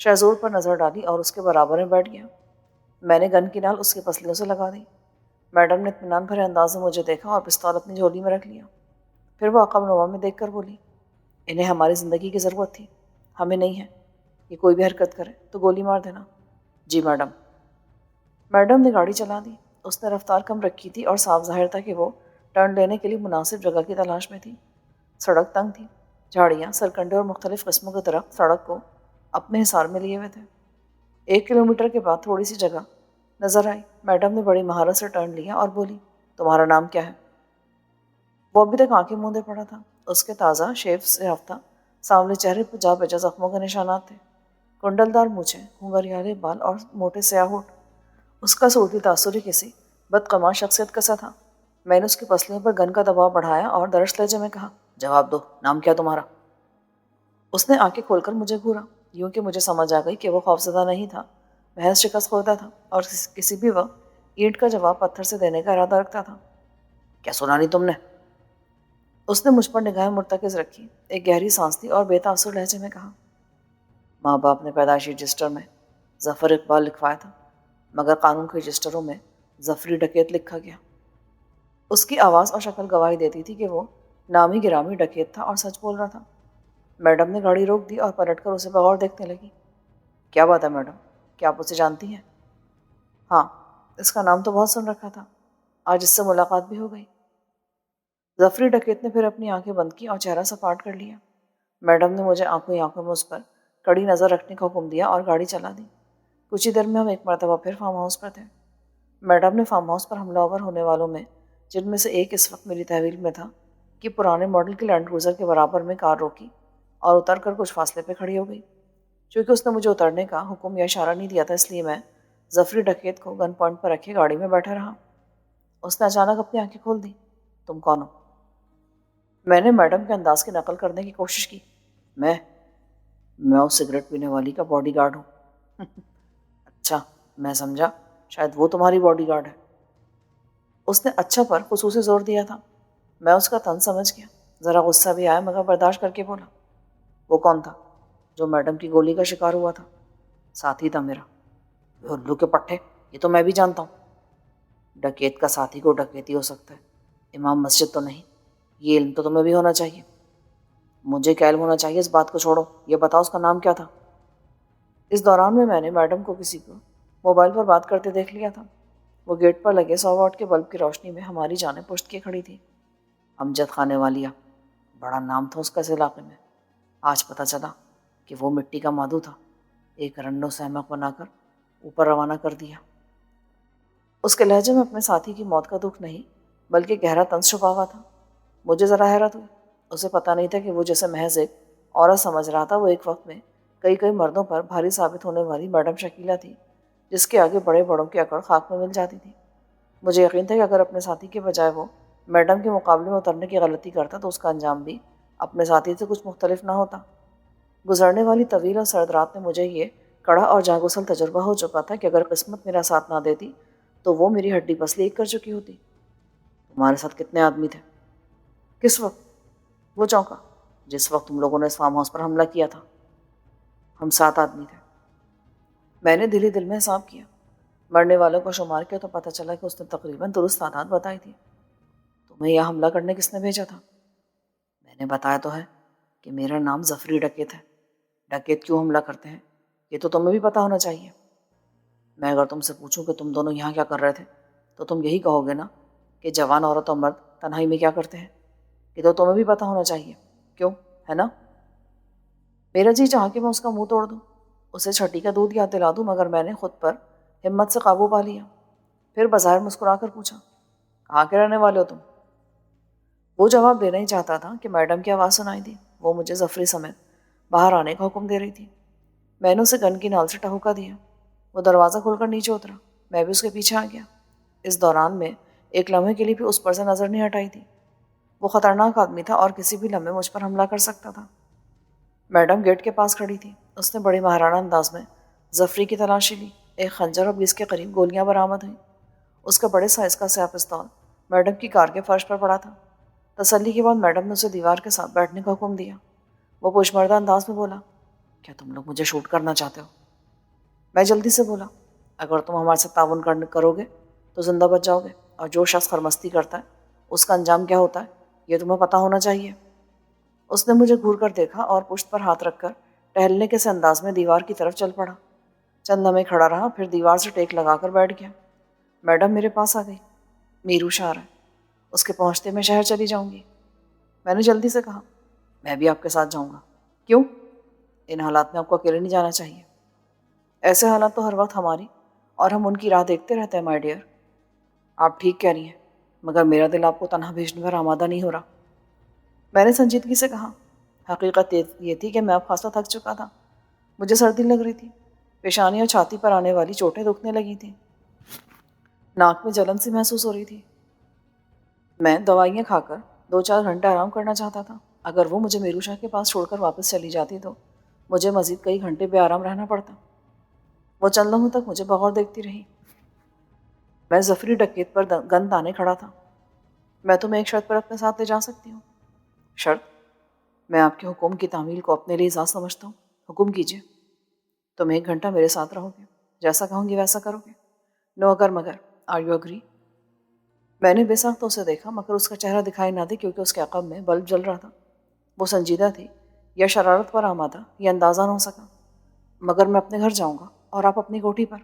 شہزور پر نظر ڈالی اور اس کے برابر میں بیٹھ گیا۔ میں نے گن کی نال اس کی پسلیوں سے لگا دی۔ میڈم نے اطمینان بھرے انداز میں مجھے دیکھا اور پستول اپنی جھولی میں رکھ لیا۔ پھر وہ عقب نما میں دیکھ کر بولی، انہیں ہماری زندگی کی ضرورت تھی، ہمیں نہیں ہے۔ یہ کوئی بھی حرکت کرے تو گولی مار دینا۔ جی میڈم۔ میڈم نے گاڑی چلا دی۔ اس نے رفتار کم رکھی تھی اور صاف ظاہر تھا کہ وہ ٹرن لینے کے لیے مناسب جگہ کی تلاش میں تھی۔ سڑک تنگ تھی، جھاڑیاں، سرکنڈے اور مختلف قسموں کے درخت سڑک کو اپنے حصار میں لیے ہوئے تھے۔ 1 کلومیٹر کے بعد تھوڑی سی جگہ نظر آئی۔ میڈم نے بڑی مہارت سے ٹرن لیا اور بولی، تمہارا نام کیا ہے؟ وہ ابھی تک آنکھیں مودے پڑا تھا۔ اس کے تازہ شیو سے یافتہ سانولے چہرے پر جا بجا زخموں کے نشانات تھے۔ کنڈلدار مونچھیں، گھنگریالے بال اور موٹے سیاہ ہونٹ۔ اس کا صورتی تاثر ہی کسی بدقماں شخصیت کا سا تھا۔ میں نے اس کی پسلیوں پر گن کا دباؤ بڑھایا اور درش لہجے میں کہا، جواب دو، نام کیا تمہارا؟ اس نے آنکھیں کھول کر مجھے گھورا، یوں کہ مجھے سمجھ آ گئی کہ وہ خوفزدہ نہیں تھا، محض شکست خوردہ تھا اور کسی بھی وقت اینٹ کا جواب پتھر سے دینے کا ارادہ رکھتا تھا۔ کیا سنا نہیں تم نے؟ اس نے مجھ پر نگاہیں مرتکز رکھی، ایک گہری سانس لی اور بے تاثر لہجے میں کہا، ماں باپ نے پیدائشی رجسٹر میں ظفر اقبال لکھوایا تھا، مگر قانون کے رجسٹروں میں ظفری ڈکیت لکھا گیا۔ اس کی آواز اور شکل گواہی دیتی تھی کہ وہ نامی گرامی ڈکیت تھا اور سچ بول رہا تھا۔ میڈم نے گاڑی روک دی اور پلٹ کر اسے بغور دیکھنے لگی۔ کیا بات ہے میڈم، کیا آپ اسے جانتی ہیں؟ ہاں، اس کا نام تو بہت سن رکھا تھا، آج اس سے ملاقات بھی ہو گئی۔ ظفری ڈکیت نے پھر اپنی آنکھیں بند کی اور چہرہ سپاٹ کر لیا۔ میڈم نے مجھے آنکھوں میں اس پر کڑی نظر رکھنے کا حکم دیا اور گاڑی چلا دی۔ کچھ ہی دیر میں ہم ایک مرتبہ پھر فارم ہاؤس پر تھے۔ میڈم نے فارم ہاؤس پر حملہ آور ہونے والوں میں، جن میں سے ایک اس وقت میری تحویل میں تھا، کہ پرانے ماڈل کی لینڈ کروزر کے برابر میں کار روکی اور اتر کر کچھ فاصلے پہ کھڑی ہو گئی۔ چونکہ اس نے مجھے اترنے کا حکم یا اشارہ نہیں دیا تھا، اس لیے میں ظفری ڈکیت کو گن پوائنٹ پر رکھے گاڑی میں بیٹھا رہا۔ اس نے اچانک اپنی آنکھیں کھول دی۔ تم کون ہو؟ میں نے میڈم کے انداز کی نقل کرنے کی کوشش کی۔ میں اس سگریٹ پینے والی کا باڈی گارڈ ہوں۔ اچھا، میں سمجھا شاید وہ تمہاری باڈی گارڈ ہے۔ اس نے اچھا پر خصوصی زور دیا تھا۔ میں اس کا طنز سمجھ گیا، ذرا غصہ بھی آیا مگر برداشت کر کے بولا، وہ کون تھا جو میڈم کی گولی کا شکار ہوا تھا؟ ساتھی تھا میرا۔ الو کے پٹھے، یہ تو میں بھی جانتا ہوں۔ ڈکیت کا ساتھی کو ڈکیتی ہو سکتا ہے، امام مسجد تو نہیں۔ یہ علم تو تمہیں بھی ہونا چاہیے۔ مجھے کیا علم ہونا چاہیے، اس بات کو چھوڑو، یہ بتاؤ اس کا نام کیا تھا؟ اس دوران میں نے میڈم کو کسی کو موبائل پر بات کرتے دیکھ لیا تھا۔ وہ گیٹ پر لگے 100 واٹ کے بلب کی روشنی میں ہماری جانب پشت کیے کھڑی تھی۔ امجد خانے والیہ، بڑا نام تھا اس کا اس علاقے میں۔ آج پتہ چلا کہ وہ مٹی کا مادو تھا، ایک رنڈوں سے احمق بنا کر اوپر روانہ کر دیا۔ اس کے لہجے میں اپنے ساتھی کی موت کا دکھ نہیں بلکہ گہرا طنز چھپا ہوا تھا۔ مجھے ذرا حیرت ہوئی، اسے پتہ نہیں تھا کہ وہ جیسے محض ایک عورت سمجھ رہا تھا، وہ ایک وقت میں کئی مردوں پر بھاری ثابت ہونے والی میڈم شکیلہ تھی، جس کے آگے بڑے بڑوں کی اکڑ خاک میں مل جاتی تھی۔ مجھے یقین تھا کہ اگر اپنے ساتھی کے بجائے وہ میڈم کے مقابلے میں اترنے کی غلطی کرتا تو اس کا انجام بھی اپنے ساتھی سے کچھ مختلف نہ ہوتا۔ گزرنے والی طویل اور سرد رات میں مجھے یہ کڑا اور جاں گسل تجربہ ہو چکا تھا کہ اگر قسمت میرا ساتھ نہ دیتی تو وہ میری ہڈی پسلی ایک کر چکی ہوتی۔ تمہارے ساتھ کتنے آدمی تھے؟ کس وقت؟ وہ چونکا، جس وقت تم لوگوں نے اس فارم ہاؤس پر حملہ کیا تھا۔ ہم 7 آدمی تھے۔ میں نے دل ہی دل میں حساب کیا، مرنے والوں کو شمار کیا تو پتہ چلا کہ اس نے تقریباً درست تعداد بتائی تھی۔ تمہیں یہاں حملہ کرنے کس نے بھیجا تھا؟ میں نے بتایا تو ہے کہ میرا نام ظفری ڈکیت ہے۔ ڈکیت کیوں حملہ کرتے ہیں یہ تو تمہیں بھی پتہ ہونا چاہیے۔ میں اگر تم سے پوچھوں کہ تم دونوں یہاں کیا کر رہے تھے تو تم یہی کہو گے نا کہ جوان عورت اور مرد تنہائی میں کیا کرتے ہیں۔ یہ تو تمہیں بھی پتہ ہونا چاہیے، کیوں، ہے نا؟ میرا جی چاہا کہ میں اس کا منہ توڑ دوں، اسے چھٹی کا دودھ یاد دلا دوں، مگر میں نے خود پر ہمت سے قابو پا لیا۔ پھر بظاہر مسکرا کر پوچھا، کہاں کے رہنے والے ہو تم؟ وہ جواب دینا ہی چاہتا تھا کہ میڈم کی آواز سنائی دی۔ وہ مجھے ظفری سمیت باہر آنے کا حکم دے رہی تھی۔ میں نے اسے گن کی نال سے ٹہوکا دیا۔ وہ دروازہ کھول کر نیچے اترا، میں بھی اس کے پیچھے آ گیا۔ اس دوران میں ایک لمحے کے لیے بھی اس پر سے نظر نہیں ہٹائی تھی۔ وہ خطرناک آدمی تھا اور کسی بھی لمحے مجھ پر حملہ کر سکتا تھا۔ میڈم گیٹ کے پاس کھڑی تھی۔ اس نے بڑی ماہرانہ انداز میں ظفری کی تلاشی لی۔ ایک خنجر اور 20 کے قریب گولیاں برآمد ہوئیں۔ اس کا بڑے سائز کا سیاہ پستول میڈم کی کار کے فرش پر پڑا تھا۔ تسلی کے بعد میڈم نے اسے دیوار کے ساتھ بیٹھنے کا حکم دیا۔ وہ پشمردہ انداز میں بولا، کیا تم لوگ مجھے شوٹ کرنا چاہتے ہو؟ میں جلدی سے بولا، اگر تم ہمارے ساتھ تعاون کرو گے تو زندہ بچ جاؤ گے، اور جو شخص خرمستی کرتا ہے اس کا انجام کیا ہوتا ہے یہ تمہیں پتہ ہونا چاہیے۔ اس نے مجھے گھور کر دیکھا اور پشت پر ہاتھ رکھ کر ٹہلنے کے سے انداز میں دیوار کی طرف چل پڑا۔ چند لمحے کھڑا رہا، پھر دیوار سے ٹیک لگا کر بیٹھ گیا۔ میڈم میرے پاس آ گئی۔ میرو شاہ ہے، اس کے پہنچتے میں شہر چلی جاؤں گی۔ میں نے جلدی سے کہا، میں بھی آپ کے ساتھ جاؤں گا۔ کیوں؟ ان حالات میں آپ کو اکیلے نہیں جانا چاہیے۔ ایسے حالات تو ہر وقت ہماری اور ہم ان کی راہ دیکھتے رہتے ہیں مائی ڈیئر۔ آپ ٹھیک کہہ رہی ہیں، مگر میرا دل آپ کو تنہا بھیجنے پر آمادہ نہیں ہو رہا۔ میں نے سنجیدگی سے کہا، حقیقت یہ تھی کہ میں اب خاصا تھک چکا تھا۔ مجھے سردی لگ رہی تھی، پیشانی اور چھاتی پر آنے والی چوٹیں دکھنے لگی تھیں، ناک میں جلن سی محسوس ہو رہی تھی۔ میں دوائیاں کھا کر 2-4 گھنٹے آرام کرنا چاہتا تھا۔ اگر وہ مجھے میرو شاہ کے پاس چھوڑ کر واپس چلی جاتی تو مجھے مزید کئی گھنٹے بے آرام رہنا پڑتا۔ وہ چند لمحوں تک مجھے بغور دیکھتی رہی۔ میں ظفری ڈکیت پر گن تانے کھڑا تھا۔ میں تمہیں ایک شرط پر اپنے ساتھ لے جا سکتی ہوں۔ شرط؟ میں آپ کے حکم کی تعمیل کو اپنے لیے اعزاز سمجھتا ہوں۔ حکم کیجیے۔ تم 1 گھنٹہ میرے ساتھ رہو گے، جیسا کہوں گی ویسا کرو گے؟ نو اگر مگر، آر یو اگری؟ میں نے بے ساختہ اسے دیکھا، مگر اس کا چہرہ دکھائی نہ دے کیونکہ اس کے عقب میں بلب جل رہا تھا۔ وہ سنجیدہ تھی یا شرارت پر آمادہ، یہ اندازہ نہ ہو سکا۔ مگر میں اپنے گھر جاؤں گا اور آپ اپنی کوٹھی پر۔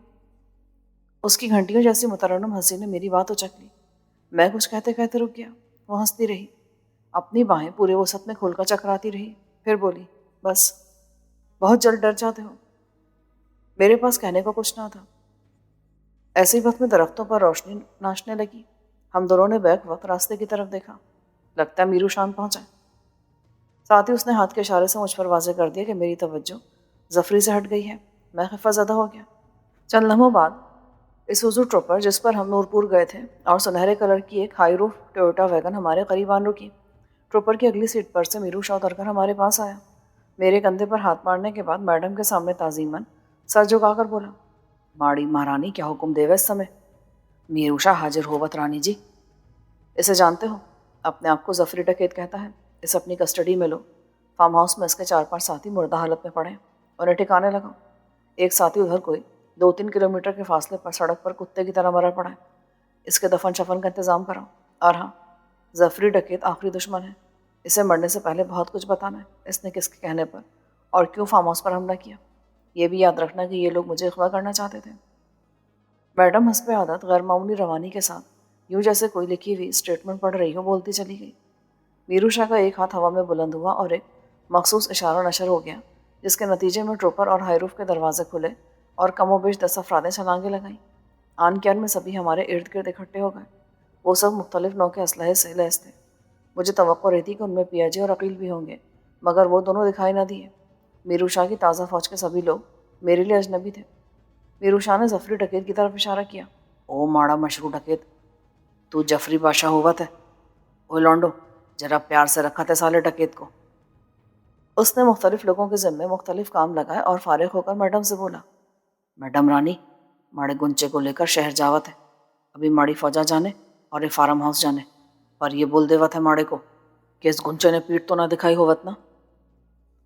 اس کی گھنٹیوں جیسی مترنم ہنسی نے میری بات اچک لی۔ میں کچھ کہتے کہتے رک گیا۔ وہ ہنستی رہی، اپنی باہیں پورے وسعت میں کھول کر چکراتی رہی، پھر بولی، بس بہت جلد ڈر جاتے ہو۔ میرے پاس کہنے کو کچھ نہ تھا۔ ایسے ہی وقت میں درختوں پر روشنی ناچنے لگی۔ ہم دونوں نے بیک وقت راستے کی طرف دیکھا۔ لگتا ہے میرو شان پہنچا۔ ساتھ ہی اس نے ہاتھ کے اشارے سے مجھ پر واضح کر دیا کہ میری توجہ ظفری سے ہٹ گئی ہے۔ میں خفہ زدہ ہو گیا۔ چند لمحوں بعد ایسوزو ٹروپر جس پر ہم نورپور گئے تھے اور سنہرے کلر کی ایک ہائی روف ٹویوٹا ویگن ہمارے قریب آن رکی۔ ٹروپر کی اگلی سیٹ پر سے میرو شاہ اتر کر ہمارے پاس آیا۔ میرے کندھے پر ہاتھ مارنے کے بعد میڈم کے سامنے تعظیماً سر جھکا کر بولا، ماڑی مہارانی کیا حکم دے اس سمے؟ میرو شاہ حاضر ہووت رانی جی۔ اسے جانتے ہو؟ اپنے آپ کو ظفری ڈکیت کہتا ہے۔ اسے اپنی کسٹڈی میں لو۔ فارم ہاؤس میں اس کے 4-5 ساتھی مردہ حالت میں پڑے، انہیں ٹھکانے لگاؤ۔ ایک ساتھی ادھر کوئی 2-3 کلومیٹر کے فاصلے پر سڑک پر کتے کی طرح مرا پڑا ہے۔ اس کے دفن شفن کا انتظام کراؤ۔ اور ہاں، ظفری ڈکیت آخری دشمن ہے۔ اسے مرنے سے پہلے بہت کچھ بتانا ہے، اس نے کس کے کہنے پر اور کیوں فارم ہاؤس پر حملہ کیا۔ یہ بھی یاد رکھنا کہ یہ لوگ مجھے اغوا کرنا چاہتے تھے۔ میڈم حسب عادت غیر معمولی روانی کے ساتھ یوں جیسے کوئی لکھی ہوئی اسٹیٹمنٹ پڑھ رہی ہو بولتی چلی گئی۔ میرو شاہ کا ایک ہاتھ ہوا میں بلند ہوا اور ایک مخصوص اشارہ نشر ہو گیا، جس کے نتیجے میں ٹروپر اور ہائی روف کے دروازے کھلے اور کم و بیش 10 افراد چھلانگیں لگائیں۔ آن کیان میں سبھی ہمارے ارد گرد اکٹھے ہو گئے۔ وہ سب مختلف نوع کے اسلحے سے لیس تھے۔ مجھے توقع رہتی کہ ان میں پیاجے اور عقیل بھی ہوں گے، مگر وہ دونوں دکھائی نہ دیے۔ میرو شاہ کی تازہ فوج کے سبھی لوگ میرے لیے اجنبی تھے۔ میرو شاہ نے ظفری ڈکیت کی طرف اشارہ کیا۔ او ماڑا مشروع ڈکیت، تو جفری بادشاہ ہوت ہے؟ او لانڈو، ذرا پیار سے رکھا تھے سالے ڈکیت کو۔ اس نے مختلف لوگوں کے ذمے مختلف کام لگائے اور فارغ ہو کر میڈم سے بولا، میڈم رانی، ماڑے گنچے کو لے کر شہر جاوت ہے۔ ابھی ماڑی فوجا جانے اور یہ فارم ہاؤس جانے، پر یہ بول دیوت ہے ماڑے کو کہ اس گنچے نے پیٹ تو نہ دکھائی ہوت نا۔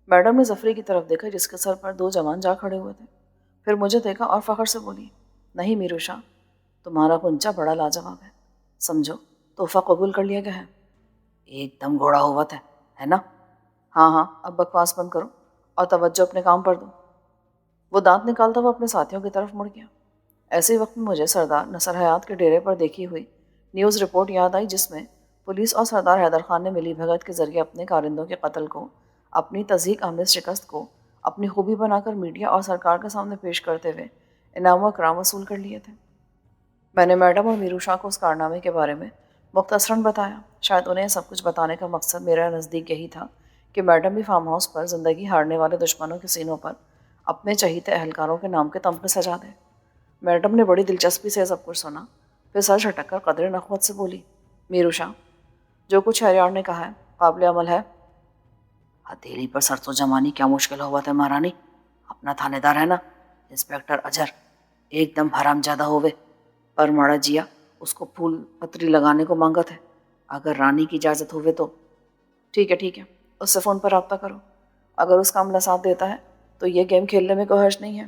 میڈم نے ظفری کی طرف دیکھا جس کے سر پر 2 جوان جا کھڑے ہوئے تھے، پھر مجھے دیکھا اور فخر سے بولی، نہیں میرو شاہ، تمہارا گنچا بڑا لاجواب ہے، سمجھو تحفہ قبول کر لیا گیا ہے۔ ایک دم گھوڑا ہوت ہے نا؟ ہاں ہاں، اب بکواس بند کرو اور توجہ اپنے کام پر دو۔ وہ دانت نکالتا ہوا اپنے ساتھیوں کی طرف مڑ گیا۔ ایسے وقت میں مجھے سردار نصر حیات کے ڈیرے پر دیکھی ہوئی نیوز رپورٹ یاد آئی، جس میں پولیس اور سردار حیدر خان نے ملی بھگت کے ذریعے اپنے کارندوں کے قتل کو، اپنی تضحیک آمیز شکست کو اپنی خوبی بنا کر میڈیا اور سرکار کے سامنے پیش کرتے ہوئے انعام و اکرام وصول کر لیے تھے۔ میں نے میڈم اور میرو شاہ کو اس کارنامے کے بارے میں مختصراً بتایا۔ شاید انہیں سب کچھ بتانے کا مقصد میرا نزدیک یہی تھا کہ میڈم بھی فارم ہاؤس پر زندگی ہارنے والے دشمنوں کے سینوں پر اپنے چہیتے اہلکاروں کے نام کے تمغے سجا دیں۔ میڈم نے بڑی دلچسپی سے سب کچھ سنا، پھر سر جھٹک کر قدر نخوت سے بولی، میرو شاہ، جو کچھ شہریار نے کہا ہے قابل عمل ہے۔ ہتھیلی پر سرسوں جمانی کیا مشکل ہوا تھا مہارانی؟ اپنا تھانے دار ہے نا انسپیکٹر اجہر، ایک دم حرام زیادہ ہوئے، پر ماڑا جیا اس کو پھول پتری لگانے کو مانگت ہے۔ اگر رانی کی اجازت ہوئے تو ٹھیک ہے، اس سے فون پر رابطہ کرو۔ اگر اس کا عملہ ساتھ دیتا ہے تو یہ گیم کھیلنے میں کوئی حرج نہیں ہے۔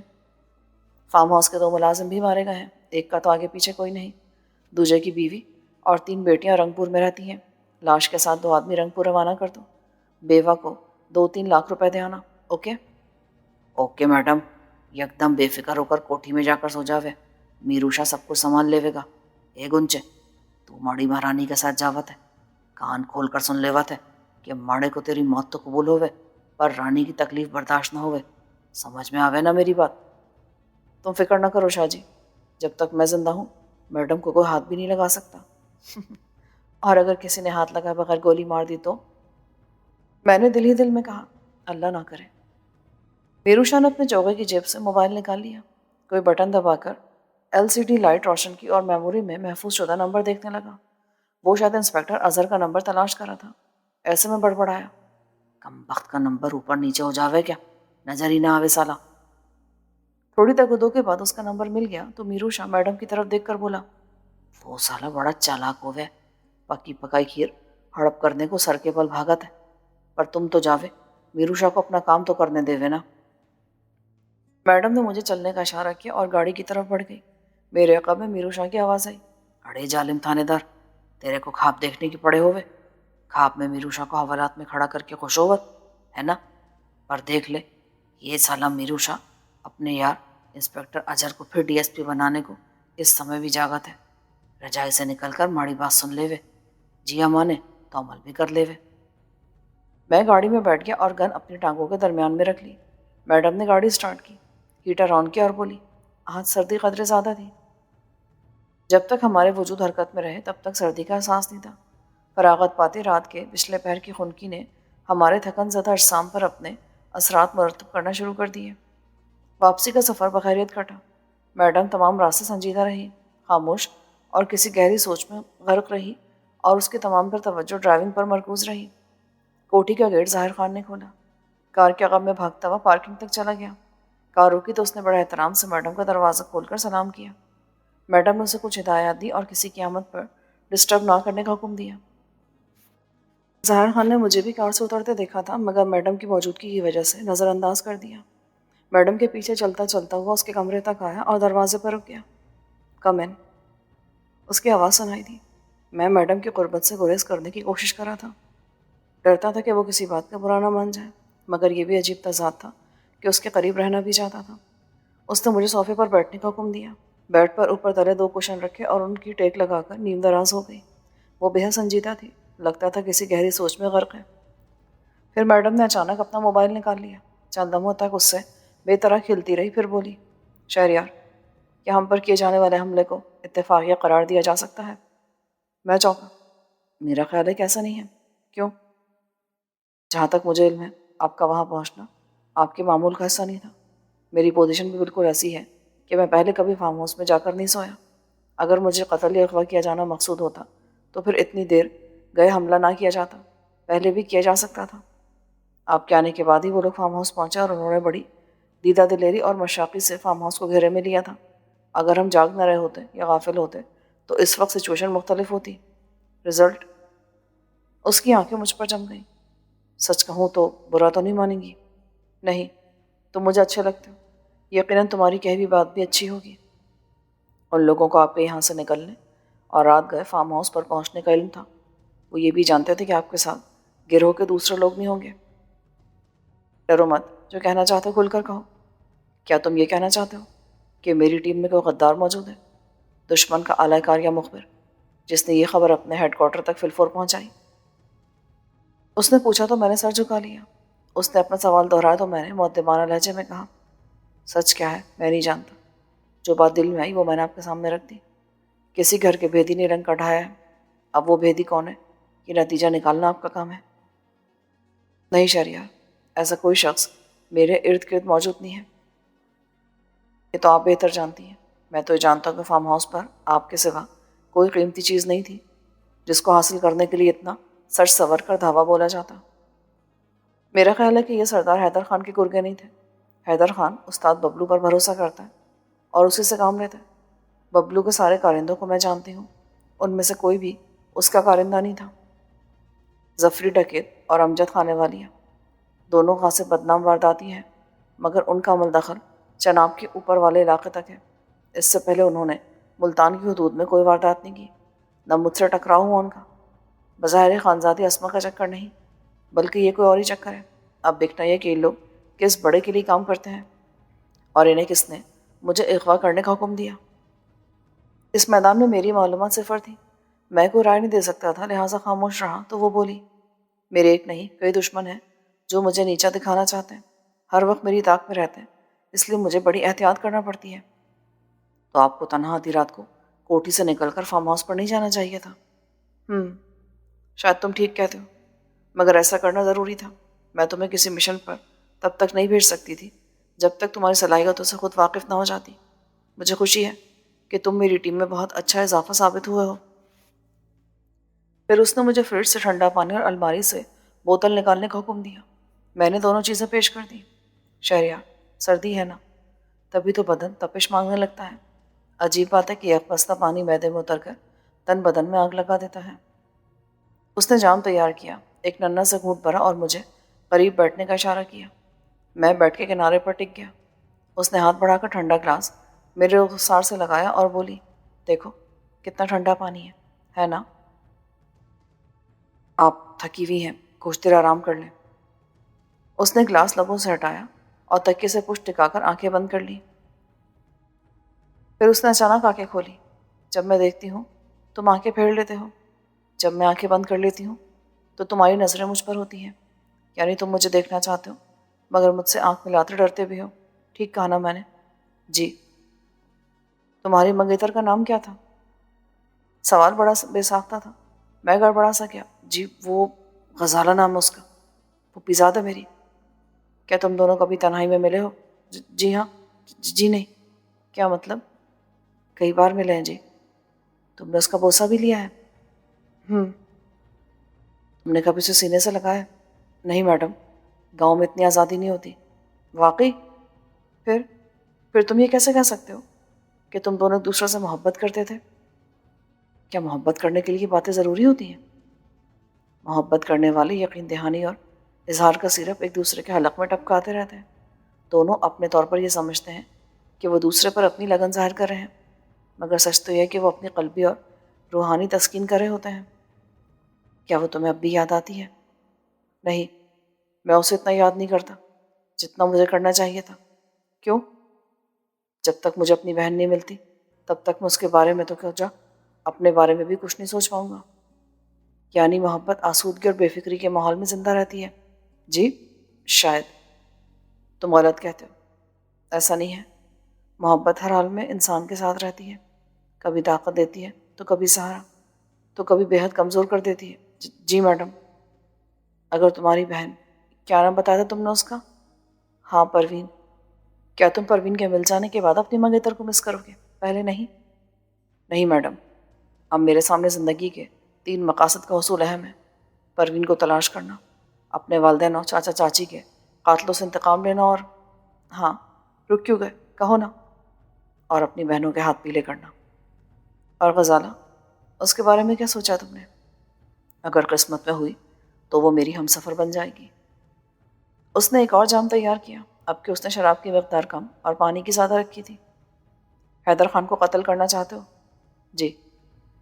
فارم ہاؤس کے 2 ملازم بھی مارے گئے ہیں، ایک کا تو آگے پیچھے کوئی نہیں، دوسرے کی بیوی اور 3 بیٹیاں رنگپور میں رہتی ہیں۔ لاش کے ساتھ 2 آدمی رنگپور روانہ کر دو، بیوہ کو 2-3 لاکھ روپے دے آنا، اوکے؟ اوکے میڈم، یکدم بے فکر ہو کر کوٹھی میں جا کر سو جاوے، میروشا سب کچھ سنبھال لیوے گا۔ اے گنچے، تو ماڑی مہارانی کے ساتھ جاوت ہے، کان کھول کر سن لیوت ہے کہ ماڑے کو تیری موت تو قبول ہوئے پر رانی کی تکلیف برداشت نہ ہوئے، سمجھ میں آوے نا میری بات؟ تم فکر نہ کرو شاہ جی، جب تک میں زندہ ہوں میڈم کو کوئی ہاتھ بھی نہیں لگا سکتا۔ اور اگر کسی نے ہاتھ لگا بغیر گولی مار دی تو؟ میں نے دل ہی دل میں کہا، اللہ نہ کرے۔ میروشا نے اپنے چوغے کی جیب سے موبائل نکال لیا، کوئی بٹن دبا کر LCD لائٹ روشن کی اور میموری میں محفوظ شدہ نمبر دیکھنے لگا۔ وہ شاید انسپکٹر اظہر کا نمبر تلاش کر رہا تھا۔ ایسے میں بڑبڑایا، کم بخت کا نمبر اوپر نیچے ہو جاوے کیا، نظر ہی نہ آوے سالا۔ تھوڑی تگدو کے بعد اس کا نمبر مل گیا تو میروشا میڈم کی طرف دیکھ کر بولا، وہ سالا بڑا چالاک ہوئے، پکی پکائی کھیر ہڑپ کرنے کو سر کے بل بھاگت ہے، پر تم تو جاوے، میروشا کو اپنا کام تو کرنے دیوے نا۔ میڈم نے مجھے چلنے کا اشارہ کیا اور گاڑی کی طرف بڑھ گئی۔ میرے عقب میں میروشا کی آواز آئی، اڑے ظالم تھانے دار، تیرے کو خواب دیکھنے کی پڑے ہوئے، خواب میں میروشا کو حوالات میں کھڑا کر کے خوش ہوت ہے نا، پر دیکھ لے یہ سالا میروشا اپنے یار انسپکٹر اظہر کو پھر DSP بنانے کو اس سمے بھی جاگت ہے، رجائی سے نکل کر ماڑی بات سن لیوے، جیا مانے تو عمل بھی کر لیوے۔ میں گاڑی میں بیٹھ گیا اور گن اپنی ٹانگوں کے درمیان میں رکھ لی۔ میڈم نے گاڑی سٹارٹ کی، ہیٹر آن کیا اور بولی، آج سردی قدرے زیادہ تھی۔ جب تک ہمارے وجود حرکت میں رہے تب تک سردی کا احساس نہیں تھا۔ فراغت پاتے رات کے پچھلے پہر کی خنکی نے ہمارے تھکن زدہ اجسام پر اپنے اثرات مرتب کرنا شروع کر دیے۔ واپسی کا سفر بخیریت کٹا۔ میڈم تمام راستے سنجیدہ رہی، خاموش اور کسی گہری سوچ میں غرق رہی، اور اس کی تمام پر توجہ ڈرائیونگ پر مرکوز رہی۔ کوٹھی کا گیٹ ظاہر خان نے کھولا۔ کار کے عقب میں بھاگتا ہوا پارکنگ تک چلا گیا۔ کار رکی تو اس نے بڑے احترام سے میڈم کا دروازہ کھول کر سلام کیا۔ میڈم نے اسے کچھ ہدایات دی اور کسی کی آمد پر ڈسٹرب نہ کرنے کا حکم دیا۔ ظاہر خان نے مجھے بھی کار سے اترتے دیکھا تھا، مگر میڈم کی موجودگی کی وجہ سے نظر انداز کر دیا۔ میڈم کے پیچھے چلتا چلتا ہوا اس کے کمرے تک آیا اور دروازے پر رک گیا۔ کم ان، اس کی آواز سنائی دی۔ میں میڈم کی قربت سے گریز کرنے کی کوشش کر رہا تھا، ڈرتا تھا کہ وہ کسی بات کا برا نہ مان جائے، مگر یہ بھی عجیب تضاد تھا کہ اس کے قریب رہنا بھی چاہتا تھا۔ اس نے مجھے صوفے پر بیٹھنے کا حکم دیا۔ بیڈ پر اوپر تلے 2 کشن رکھے اور ان کی ٹیک لگا کر نیم دراز ہو گئی۔ وہ بے حد سنجیدہ تھی، لگتا تھا کسی گہری سوچ میں غرق ہے۔ پھر میڈم نے اچانک اپنا موبائل نکال لیا، چند لمحوں تک اس سے بے طرح کھلتی رہی، پھر بولی، شہریار، کیا ہم پر کیے جانے والے حملے کو اتفاقیہ قرار دیا جا سکتا ہے؟ میں چونکا، میرا خیال ہے کہ ایسا نہیں ہے۔ کیوں؟ جہاں تک مجھے علم ہے آپ کا وہاں پہنچنا آپ کے معمول کا حصہ نہیں تھا۔ میری پوزیشن بھی بالکل ایسی ہے کہ میں پہلے کبھی فارم ہاؤس میں جا کر نہیں سویا۔ اگر مجھے قتل یا اغوا کیا جانا مقصود ہوتا تو پھر اتنی دیر گئے حملہ نہ کیا جاتا، پہلے بھی کیا جا سکتا تھا۔ آپ کے آنے کے بعد ہی وہ لوگ فارم ہاؤس پہنچا اور انہوں نے بڑی دیدہ دلیری اور مشاقی سے فارم ہاؤس کو گھیرے میں لیا تھا۔ اگر ہم جاگ نہ رہے ہوتے یا غافل ہوتے تو اس وقت سچویشن مختلف ہوتی۔ رزلٹ؟ اس کی آنکھیں مجھ پر جم گئیں۔ سچ کہوں تو برا تو نہیں مانیں گی؟ نہیں، تم مجھے اچھے لگتے ہو، یقیناً تمہاری کہی ہوئی بات بھی اچھی ہوگی۔ ان لوگوں کو آپ کے یہاں سے نکلنے اور رات گئے فارم ہاؤس پر پہنچنے کا علم تھا۔ وہ یہ بھی جانتے تھے کہ آپ کے ساتھ گروہ کے دوسرے لوگ نہیں ہوں گے۔ ڈرو مت، جو کہنا چاہتے ہو کھل کر کہو۔ کیا تم یہ کہنا چاہتے ہو کہ میری ٹیم میں کوئی غدار موجود ہے، دشمن کا اعلی کار یا مخبر، جس نے یہ خبر اپنے ہیڈ کوارٹر تک فل فور پہنچائی؟ اس نے پوچھا تو میں نے سر جھکا لیا۔ اس نے اپنا سوال دہرایا تو میں نے مؤدبانہ لہجے میں کہا، سچ کیا ہے میں نہیں جانتا، جو بات دل میں آئی وہ میں نے آپ کے سامنے رکھ دی۔ کسی گھر کے بھیدی نے رنگ کڑھایا ہے، اب وہ بھیدی کون ہے یہ نتیجہ نکالنا آپ کا کام ہے۔ نہیں شہریار، ایسا کوئی شخص میرے ارد گرد موجود نہیں ہے۔ یہ تو آپ بہتر جانتی ہیں۔ میں تو یہ جانتا ہوں کہ فارم ہاؤس پر آپ کے سوا کوئی قیمتی چیز نہیں تھی جس کو حاصل کرنے کے لیے اتنا سچ سور کر دھاوا بولا جاتا۔ میرا خیال ہے کہ یہ سردار حیدر خان کے گرگے نہیں تھے۔ حیدر خان استاد ببلو پر بھروسہ کرتا ہے اور اسی سے کام لیتا ہے۔ ببلو کے سارے کارندوں کو میں جانتی ہوں، ان میں سے کوئی بھی اس کا کارندہ نہیں تھا۔ ظفری ڈکیت اور امجد خانے والیاں دونوں خاصے بدنام وارداتی ہیں، مگر ان کا عمل دخل چناب کے اوپر والے علاقے تک ہے۔ اس سے پہلے انہوں نے ملتان کی حدود میں کوئی واردات نہیں کی، نہ مجھ سے ٹکراؤ ہوا ان کا۔ بظاہر خانزادی اسما کا چکر نہیں، بلکہ یہ کوئی اور ہی چکر ہے۔ اب دیکھنا یہ کہ یہ لوگ کس بڑے کے لیے کام کرتے ہیں، اور انہیں کس نے مجھے اغوا کرنے کا حکم دیا۔ اس میدان میں میری معلومات صفر تھی، میں کوئی رائے نہیں دے سکتا تھا، لہٰذا خاموش رہا۔ تو وہ بولی، میرے ایک نہیں کئی دشمن ہیں جو مجھے نیچا دکھانا چاہتے ہیں، ہر وقت میری طاق میں رہتے ہیں، اس لیے مجھے بڑی احتیاط کرنا پڑتی ہے۔ تو آپ کو تنہا آدھی رات کو کوٹھی سے نکل کر فارم ہاؤس پر نہیں جانا چاہیے تھا۔ شاید تم ٹھیک کہتے ہو، مگر ایسا کرنا ضروری تھا۔ میں تمہیں کسی مشن پر تب تک نہیں بھیج سکتی تھی جب تک تمہاری صلاحیتوں سے خود واقف نہ ہو جاتی۔ مجھے خوشی ہے کہ تم میری ٹیم میں بہت اچھا اضافہ ثابت ہوئے ہو۔ پھر اس نے مجھے فریج سے ٹھنڈا پانی اور الماری سے بوتل نکالنے کا حکم دیا۔ میں نے دونوں چیزیں پیش کر دیں۔ شہریار، سردی ہے نا، تبھی تو بدن تپش مانگنے لگتا ہے۔ عجیب بات ہے کہ ایک بستہ پانی معدے میں اتر کر تن بدن میں آگ لگا دیتا ہے۔ اس نے جام تیار کیا، ایک ننھا سا گھونٹ بھرا اور مجھے قریب بیٹھنے کا اشارہ کیا۔ میں بیٹھ کے کنارے پر ٹک گیا۔ اس نے ہاتھ بڑھا کر ٹھنڈا گلاس میرے رخسار سے لگایا اور بولی، دیکھو کتنا ٹھنڈا پانی ہے نا؟ آپ تھکی ہوئی ہیں، کچھ دیر آرام کر لیں۔ اس نے گلاس لبوں سے ہٹایا اور تکیے سے پشت ٹکا کر آنکھیں بند کر لیں۔ پھر اس نے اچانک آنکھیں کھولی۔ جب میں دیکھتی ہوں تم آنکھیں پھیر لیتے ہو، جب میں آنکھیں بند کر لیتی ہوں تو تمہاری نظریں مجھ پر ہوتی ہیں، یعنی تم مجھے دیکھنا چاہتے ہو مگر مجھ سے آنکھ ملاتے ڈرتے بھی ہو۔ ٹھیک کہا نا میں نے؟ جی۔ تمہاری منگیتر کا نام کیا تھا؟ سوال بڑا بے ساختہ تھا، میں گڑبڑا سا کیا۔ جی وہ غزالہ نام ہے اس کا، وہ پیزاد ہے میری۔ کیا تم دونوں کبھی تنہائی میں ملے ہو؟ جی ہاں۔ جی نہیں۔ کیا مطلب؟ کئی بار ملے ہیں جی۔ تم نے اس کا بوسہ بھی لیا ہے؟ تم نے کبھی اسے سینے سے لگایا؟ نہیں میڈم، گاؤں میں اتنی آزادی نہیں ہوتی۔ واقعی؟ پھر تم یہ کیسے کہہ سکتے ہو کہ تم دونوں ایک دوسرے سے محبت کرتے تھے؟ کیا محبت کرنے کے لیے باتیں ضروری ہوتی ہیں؟ محبت کرنے والے یقین دہانی اور اظہار کا سیرپ ایک دوسرے کے حلق میں ٹپکاتے رہتے ہیں۔ دونوں اپنے طور پر یہ سمجھتے ہیں کہ وہ دوسرے پر اپنی لگن ظاہر کر رہے ہیں، مگر سچ تو یہ ہے کہ وہ اپنی قلبی اور روحانی تسکین کر رہے ہوتے ہیں۔ کیا وہ تمہیں اب بھی یاد آتی ہے؟ نہیں، میں اسے اتنا یاد نہیں کرتا جتنا مجھے کرنا چاہیے تھا۔ کیوں؟ جب تک مجھے اپنی بہن نہیں ملتی تب تک میں اس کے بارے میں تو کیا اپنے بارے میں بھی کچھ نہیں سوچ پاؤں گا۔ یعنی محبت آسودگی اور بے فکری کے ماحول میں زندہ رہتی ہے؟ جی شاید۔ تم غلط کہتے ہو، ایسا نہیں ہے۔ محبت ہر حال میں انسان کے ساتھ رہتی ہے، کبھی طاقت دیتی ہے تو کبھی سہارا، تو کبھی بے حد کمزور کر دیتی ہے۔ جی میڈم۔ اگر تمہاری بہن، کیا نام بتایا تھا تم نے اس کا؟ ہاں پروین۔ کیا تم پروین کے مل جانے کے بعد اپنی منگیتر کو مس کرو گے؟ پہلے نہیں؟ نہیں میڈم، اب میرے سامنے زندگی کے 3 مقاصد کا حصول اہم ہے: پروین کو تلاش کرنا، اپنے والدین اور چاچا چاچی کے قاتلوں سے انتقام لینا، اور ہاں رک کیوں گئے، کہو نا، اور اپنی بہنوں کے ہاتھ پیلے کرنا۔ اور غزالہ، اس کے بارے میں کیا سوچا تم نے؟ اگر قسمت میں ہوئی تو وہ میری ہم سفر بن جائے گی۔ اس نے ایک اور جام تیار کیا، اب کہ اس نے شراب کی مقدار کم اور پانی کی زیادہ رکھی تھی۔ حیدر خان کو قتل کرنا چاہتے ہو؟ جی،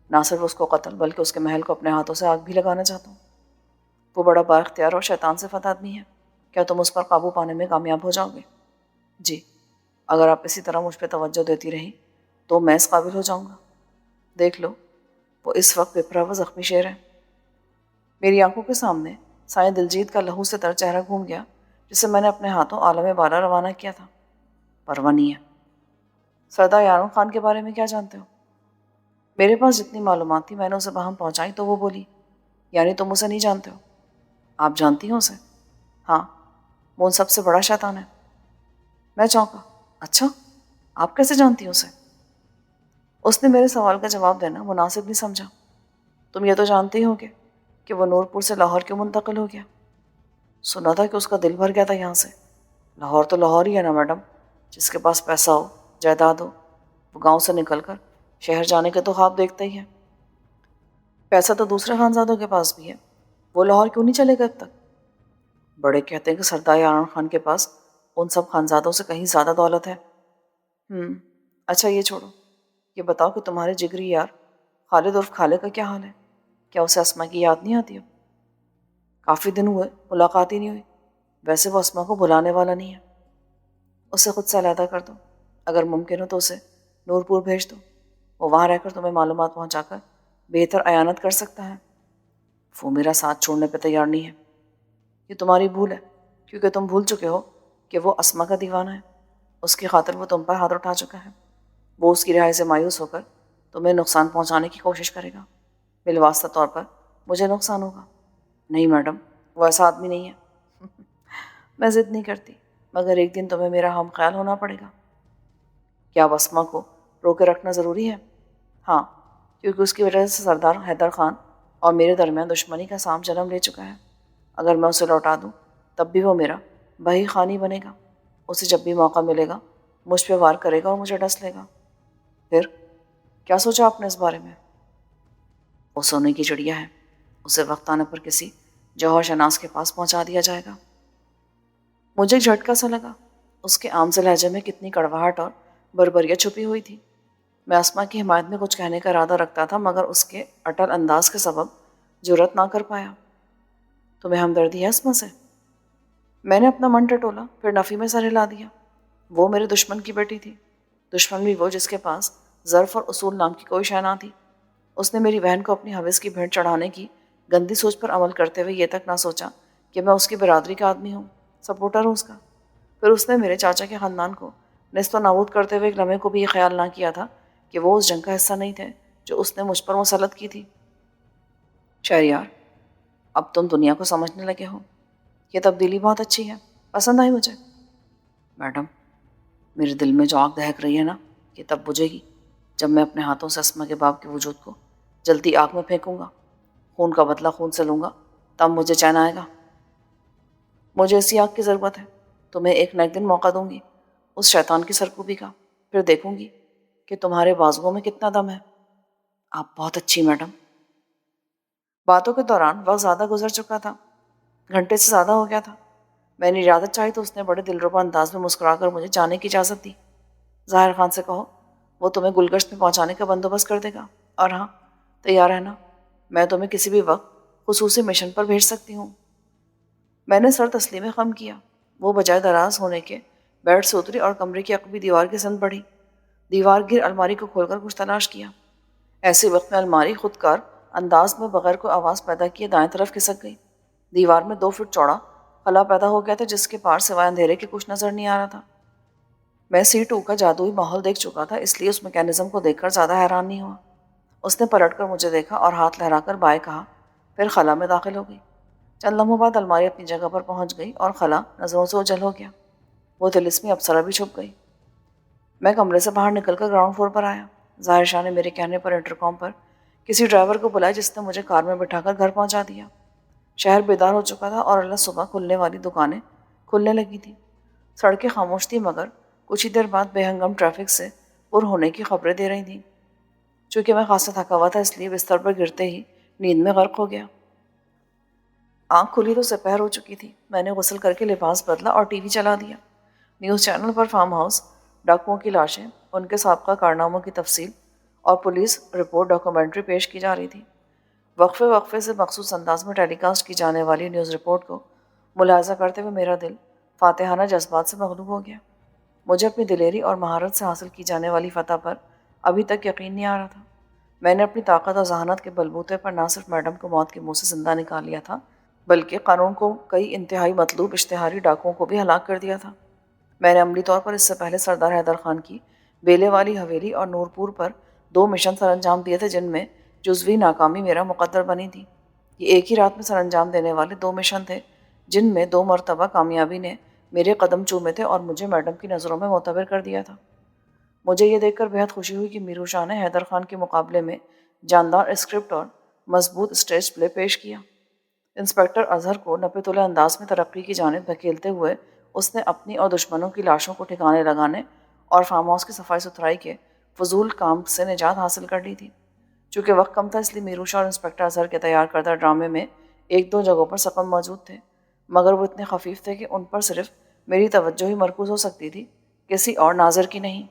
نہ صرف اس کو قتل بلکہ اس کے محل کو اپنے ہاتھوں سے آگ بھی لگانا چاہتا ہوں۔ وہ بڑا با اختیار اور شیطان صفت آدمی ہے، کیا تم اس پر قابو پانے میں کامیاب ہو جاؤ گے؟ جی، اگر آپ اسی طرح مجھ پہ توجہ دیتی رہی تو میں اس قابل ہو جاؤں گا۔ دیکھ لو، وہ اس وقت بپرا و زخمی شیر ہے۔ میری آنکھوں کے سامنے سائیں دلجیت کا لہو سے تر چہرہ گھوم گیا، جسے میں نے اپنے ہاتھوں عالم بالا روانہ کیا تھا۔ پرواہ نہیں ہے۔ سردار یارون خان کے بارے میں کیا جانتے ہو؟ میرے پاس جتنی معلومات تھی میں نے اسے باہم پہنچائی تو وہ بولی، یعنی تم اسے نہیں جانتے ہو؟ آپ جانتی ہو اسے؟ ہاں، وہ ان سب سے بڑا شیطان ہے۔ میں چونکا، اچھا، آپ کیسے جانتی ہو اسے؟ اس نے میرے سوال کا جواب دینا مناسب نہیں سمجھا۔ تم یہ تو جانتے ہی ہو کہ وہ نور پور سے لاہور کیوں منتقل ہو گیا؟ سنا تھا کہ اس کا دل بھر گیا تھا یہاں سے۔ لاہور تو لاہور ہی ہے نا میڈم، جس کے پاس پیسہ ہو، جائیداد ہو، وہ گاؤں سے نکل کر شہر جانے کے تو خواب دیکھتا ہی ہے۔ پیسہ تو دوسرے خانزادوں کے پاس بھی ہے، وہ لاہور کیوں نہیں چلے گا اب تک؟ بڑے کہتے ہیں کہ سردار یارون خان کے پاس ان سب خانزادوں سے کہیں زیادہ دولت ہے۔ اچھا یہ چھوڑو، یہ بتاؤ کہ تمہارے جگری یار خالد عرف خالد کا کیا حال ہے؟ کیا اسے اسما کی یاد نہیں آتی اب؟ کافی دن ہوئے ملاقات ہی نہیں ہوئی. ویسے وہ اسما کو بلانے والا نہیں ہے. اسے خود سے علیحدہ کر دو، اگر ممکن ہو تو اسے نور پور بھیج دو. وہ وہاں رہ کر تمہیں معلومات پہنچا کر بہتر اعانت کر سکتا ہے. وہ میرا ساتھ چھوڑنے پہ تیار نہیں ہے. یہ تمہاری بھول ہے، کیونکہ تم بھول چکے ہو کہ وہ اسما کا دیوانہ ہے. اس کی خاطر وہ تم پر ہاتھ اٹھا چکا ہے. وہ اس کی رہائی سے مایوس ہو کر تمہیں نقصان پہنچانے کی کوشش کرے گا. بالواسطہ طور پر مجھے نقصان ہوگا. نہیں میڈم، وہ ایسا آدمی نہیں ہے. میں ضد نہیں کرتی، مگر ایک دن تمہیں میرا ہم خیال ہونا پڑے گا. کیا اسما کو روکے رکھنا ضروری ہے؟ ہاں، کیونکہ اس کی وجہ سے سردار حیدر خان اور میرے درمیان دشمنی کا سام جنم لے چکا ہے. اگر میں اسے لوٹا دوں تب بھی وہ میرا بھائی خانی بنے گا. اسے جب بھی موقع ملے گا مجھ پہ وار کرے گا اور مجھے ڈس لے گا. پھر کیا سوچا آپ نے اس بارے میں؟ وہ سونے کی چڑیا ہے، اسے وقت آنے پر کسی جوہر شناس کے پاس پہنچا دیا جائے گا. مجھے جھٹکا سا لگا. اس کے عام سے لہجے میں کتنی کڑواہٹ اور بربریت چھپی ہوئی تھی. میں اسما کی حمایت میں کچھ کہنے کا ارادہ رکھتا تھا، مگر اس کے اٹل انداز کے سبب جرأت نہ کر پایا. تمہیں ہمدردی ہے اسما سے؟ میں نے اپنا من ٹٹولا، پھر نفی میں سر ہلا دیا. وہ میرے دشمن کی بیٹی تھی. دشمن بھی وہ جس کے پاس ظرف اور اصول نام کی کوئی شے نہ تھی. اس نے میری بہن کو اپنی حوث کی بھیڑ چڑھانے کی گندی سوچ پر عمل کرتے ہوئے یہ تک نہ سوچا کہ میں اس کی برادری کا آدمی ہوں، سپورٹر ہوں اس کا. پھر اس نے میرے چاچا کے خاندان کو نیست و نابود کرتے ہوئے ایک لمحے کو بھی یہ خیال نہ کیا تھا کہ وہ اس جنگ کا حصہ نہیں تھے جو اس نے مجھ پر مسلط کی تھی. شہریار، اب تم دنیا کو سمجھنے لگے ہو. یہ تبدیلی بہت اچھی ہے، پسند آئی مجھے. میڈم، میرے دل میں جو آگ دہک رہی ہے نا، یہ تب بجھے گی جب میں اپنے ہاتھوں سے اسما کے باپ کے وجود کو جلتی آگ میں پھینکوں گا. خون کا بدلہ خون سے لوں گا، تب مجھے چین آئے گا. مجھے ایسی آگ کی ضرورت ہے. تمہیں ایک نہ ایک دن موقع دوں گی اس شیطان کی سرکوبی کا. پھر دیکھوں گی کہ تمہارے بازوؤں میں کتنا دم ہے. آپ بہت اچھی میڈم. باتوں کے دوران وقت زیادہ گزر چکا تھا، گھنٹے سے زیادہ ہو گیا تھا. میں نے اجازت چاہی تو اس نے بڑے دلربا انداز میں مسکرا کر مجھے جانے کی اجازت دی. ظاہر خان سے کہو وہ تمہیں گلگشت میں پہنچانے کا بندوبست کر دے گا. اور ہاں، تیار رہنا، میں تمہیں کسی بھی وقت خصوصی مشن پر بھیج سکتی ہوں. میں نے سر تسلیم خم کیا. وہ بجائے دراز ہونے کے بیڈ سے اتری اور کمرے کی عقبی دیوار کی سمت بڑھی. دیوار گر الماری کو کھول کر کچھ تلاش کیا. ایسے وقت میں الماری خودکار انداز میں بغیر کوئی آواز پیدا کیے دائیں طرف کھسک گئی. دیوار میں 2 فٹ چوڑا خلا پیدا ہو گیا تھا جس کے پار سوائے اندھیرے کے کچھ نظر نہیں آ رہا تھا. میں C2 کا جادوئی ماحول دیکھ چکا تھا، اس لیے اس میکینزم کو دیکھ کر زیادہ حیران نہیں ہوا. اس نے پلٹ کر مجھے دیکھا اور ہاتھ لہرا کر بائے کہا، پھر خلا میں داخل ہو گئی. چند لمحوں بعد الماری اپنی جگہ پر پہنچ گئی اور خلا نظروں سے اوجھل ہو گیا. وہ طلسمی اپسرا بھی چھپ گئی. میں کمرے سے باہر نکل کر گراؤنڈ فلور پر آیا. ظاہر شاہ نے میرے کہنے پر انٹرکام پر کسی ڈرائیور کو بلایا جس نے مجھے کار میں بٹھا کر گھر پہنچا دیا. شہر بیدار ہو چکا تھا اور اللہ صبح کھلنے والی دکانیں کھلنے لگی تھیں. سڑکیں خاموش تھیں، مگر کچھ ہی دیر بعد بے ہنگم ٹریفک سے پر ہونے کی خبریں دے رہی تھیں. چونکہ میں خاصا تھکا ہوا تھا اس لیے بستر پر گرتے ہی نیند میں غرق ہو گیا. آنکھ کھلی تو سپہر ہو چکی تھی. میں نے غسل کر کے لباس بدلا اور ٹی وی چلا دیا. نیوز چینل پر فارم ہاؤس، ڈاکوؤں کی لاشیں، ان کے سابقہ کارناموں کی تفصیل اور پولیس رپورٹ ڈاکومنٹری پیش کی جا رہی تھی. وقفے وقفے سے مخصوص انداز میں ٹیلی کاسٹ کی جانے والی نیوز رپورٹ کو ملاحظہ کرتے ہوئے میرا دل فاتحانہ جذبات سے مغلوب ہو گیا. مجھے اپنی دلیری اور مہارت سے حاصل کی جانے والی فتح پر ابھی تک یقین نہیں آ رہا تھا. میں نے اپنی طاقت اور ذہانت کے بلبوتے پر نہ صرف میڈم کو موت کے منہ سے زندہ نکال لیا تھا، بلکہ قانون کو کئی انتہائی مطلوب اشتہاری ڈاکوؤں کو بھی ہلاک کر دیا تھا. میں نے عملی طور پر اس سے پہلے سردار حیدر خان کی بیلے والی حویلی اور نورپور پر 2 مشن سر انجام دیے تھے، جن میں جزوی ناکامی میرا مقدر بنی تھی. یہ ایک ہی رات میں سر انجام دینے والے 2 مشن تھے جن میں 2 مرتبہ کامیابی نے میرے قدم چومے تھے اور مجھے میڈم کی نظروں میں معتبر کر دیا تھا. مجھے یہ دیکھ کر بہت خوشی ہوئی کہ میرو شاہ نے حیدر خان کے مقابلے میں جاندار اسکرپٹ اور مضبوط اسٹیج پلے پیش کیا. انسپکٹر اظہر کو نپے تلے انداز میں ترقی کی جانب دھکیلتے ہوئے اس نے اپنی اور دشمنوں کی لاشوں کو ٹھکانے لگانے اور فارم ہاؤس کی صفائی ستھرائی کے فضول کام سے نجات حاصل کر لی تھی. چونکہ وقت کم تھا اس لیے میرو شاہ اور انسپکٹر اظہر کے تیار کردہ ڈرامے میں 1-2 جگہوں پر سقم موجود تھے، مگر وہ اتنے خفیف تھے کہ ان پر صرف میری توجہ ہی مرکوز ہو سکتی تھی، کسی اور ناظر کی نہیں.